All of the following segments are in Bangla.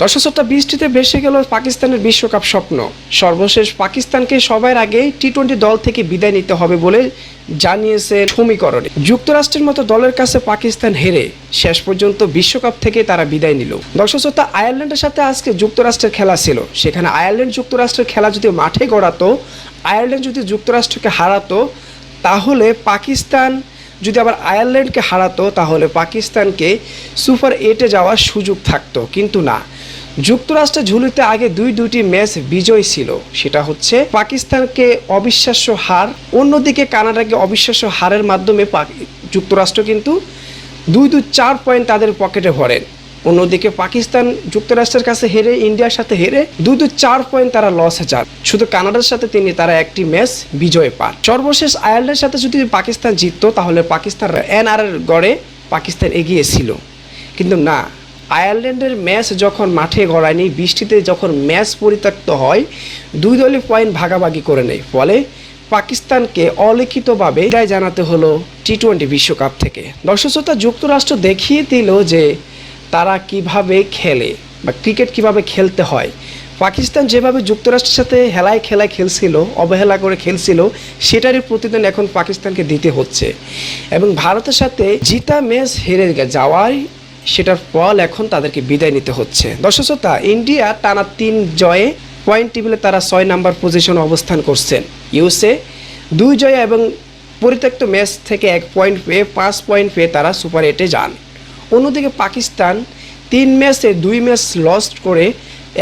দর্শক শ্রোতা, বৃষ্টিতে ভেসে গেল পাকিস্তানের বিশ্বকাপ স্বপ্ন। সর্বশেষ পাকিস্তানকে সবার আগে টি-20 দল থেকে বিদায় নিতে হবে বলে জানিয়েছে সমীকরণে। যুক্তরাষ্ট্রের মতো দলের কাছে পাকিস্তান হেরে শেষ পর্যন্ত বিশ্বকাপ থেকে তারা বিদায় নিল। দর্শক শ্রোতা, আয়ারল্যান্ডের সাথে আজকে যুক্তরাষ্ট্রের খেলা ছিল। সেখানে আয়ারল্যান্ড যুক্তরাষ্ট্রের খেলা যদি মাঠে গড়াতো, আয়ারল্যান্ড যদি যুক্তরাষ্ট্রকে হারাতো, তাহলে পাকিস্তান যদি আবার আয়ারল্যান্ডকে হারাতো, তাহলে পাকিস্তানকে সুপার 8-এ যাওয়ার সুযোগ থাকতো। কিন্তু না, যুক্তরাষ্ট্রের ঝুলিতে আগে দুটি ম্যাচ বিজয় ছিল। সেটা হচ্ছে পাকিস্তানকে অবিশ্বাস্য হার, অন্যদিকে কানাডাকে অবিশ্বাস্য হারের মাধ্যমে যুক্তরাষ্ট্র কিন্তু 4 পয়েন্ট তাদের পকেটে ভরেন। অন্যদিকে পাকিস্তান যুক্তরাষ্ট্রের কাছে হেরে, ইন্ডিয়ার সাথে হেরে 4 পয়েন্ট তারা লসে যান। শুধু কানাডার সাথে তারা একটি ম্যাচ বিজয় পান। সর্বশেষ আয়ারল্যান্ডের সাথে যদি পাকিস্তান জিততো, তাহলে পাকিস্তান এনআর গড়ে পাকিস্তান এগিয়ে ছিল। কিন্তু না, আয়ারল্যান্ডের ম্যাচ যখন মাঠে গড়ায়নি, বৃষ্টিতে যখন ম্যাচ পরিত্যক্ত হয়, দুই দলই পয়েন্ট ভাগাভাগি করে নেয়। ফলে পাকিস্তানকে অলিখিতভাবে বিদায় জানাতে হলো টি-20 বিশ্বকাপ থেকে। দর্শক শ্রোতা, যুক্তরাষ্ট্র দেখিয়ে দিল যে তারা কিভাবে খেলে বা ক্রিকেট কিভাবে খেলতে হয়। পাকিস্তান যেভাবে যুক্তরাষ্ট্রের সাথে হেলায় খেলায় খেলছিল, অবহেলা করে খেলছিল, সেটারই প্রতিদান এখন পাকিস্তানকে দিতে হচ্ছে। এবং ভারতের সাথে জিতা ম্যাচ হেরে যাওয়ায় সেটার ফল এখন তাদেরকে বিদায় নিতে হচ্ছে। দর্শক শ্রোতা, ইন্ডিয়া টানা 3 জয়ে পয়েন্ট টেবিলে তারা 6 নম্বর পজিশনে অবস্থান করছেন। ইউএসএ 2 জয় এবং পরিত্যক্ত ম্যাচ থেকে 1 পয়েন্ট পেয়ে 5 পয়েন্ট পেয়ে তারা সুপার 8-এ যান। অন্যদিকে পাকিস্তান 3 ম্যাচে 2 ম্যাচ লস করে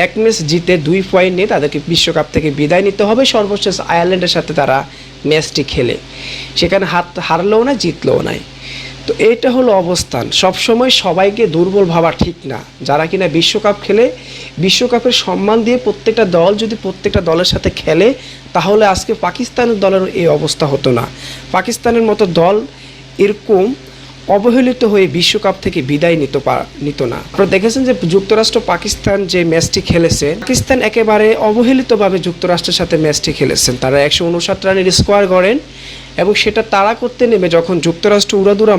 1 ম্যাচ জিতে 2 পয়েন্ট নিয়ে তাদেরকে বিশ্বকাপ থেকে বিদায় নিতে হবে। সর্বশেষ আয়ারল্যান্ডের সাথে তারা ম্যাচটি খেলে, সেখানে হারলেও না, জিতলেও নাই। তো এটা হলো অবস্থান। সবসময় সবাইকে দুর্বল ভাবা ঠিক না। যারা কিনা বিশ্বকাপ খেলে, বিশ্বকাপের সম্মান দিয়ে প্রত্যেকটা দল যদি প্রত্যেকটা দলের সাথে খেলে, তাহলে আজকে পাকিস্তানের দলের এই অবস্থা হতো না। পাকিস্তানের মতো দল এরকম অবহেলিত হয়ে বিশ্বকাপ থেকে বিদায় নিত না। আপনারা দেখেছেন যে যুক্তরাষ্ট্র পাকিস্তান যে ম্যাচটি খেলেছে, পাকিস্তান একেবারে অবহেলিতভাবে যুক্তরাষ্ট্রের সাথে ম্যাচটি খেলেছেন। তারা 159 রানের স্কোয়ার গড়েন এবং সেটা তাড়া করতে নেমে যখন যুক্তরাষ্ট্র উড়াদুরা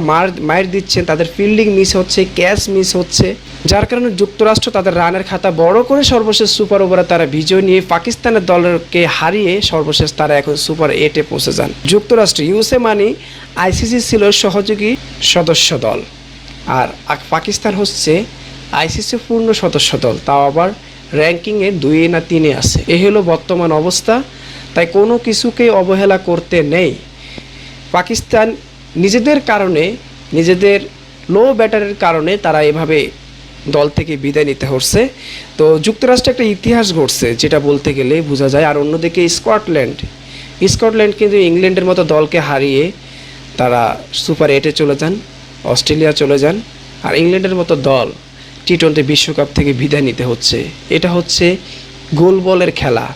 মার দিচ্ছেন, তাদের ফিল্ডিং মিস হচ্ছে, ক্যাচ মিস হচ্ছে, যার কারণে যুক্তরাষ্ট্র তাদের রানের খাতা বড় করে সর্বশেষ সুপার ওভারে তারা বিজয় নিয়ে পাকিস্তানের দলকে হারিয়ে সর্বশেষ তারা এখন সুপার 8-এ পৌঁছে যান। যুক্তরাষ্ট্র ইউএসএ মানে আইসিসি ছিল সহযোগী সদস্য দল, আর পাকিস্তান হচ্ছে আইসিসি পূর্ণ সদস্য দল, তাও আবার র্যাঙ্কিংয়ে 2 না 3-এ আছে। এ হলো বর্তমান অবস্থা। তাই কোনো কিছুকে অবহেলা করতে নেই। পাকিস্তান নিজেদের কারণে, নিজেদের লো ব্যাটারের কারণে তারা এভাবে দল থেকে বিদায় নিতে হচ্ছে। তো যুক্তরাষ্ট্রে একটা ইতিহাস ঘটছে, যেটা বলতে গেলে বোঝা যায়। আর অন্যদিকে স্কটল্যান্ড কিন্তু ইংল্যান্ডের মতো দলকে হারিয়ে তারা সুপার 8-এ চলে যান, অস্ট্রেলিয়া চলে যান। আর ইংল্যান্ডের মতো দল টি-20 বিশ্বকাপ থেকে বিদায় নিতে হচ্ছে। এটা হচ্ছে গোল বলের খেলা।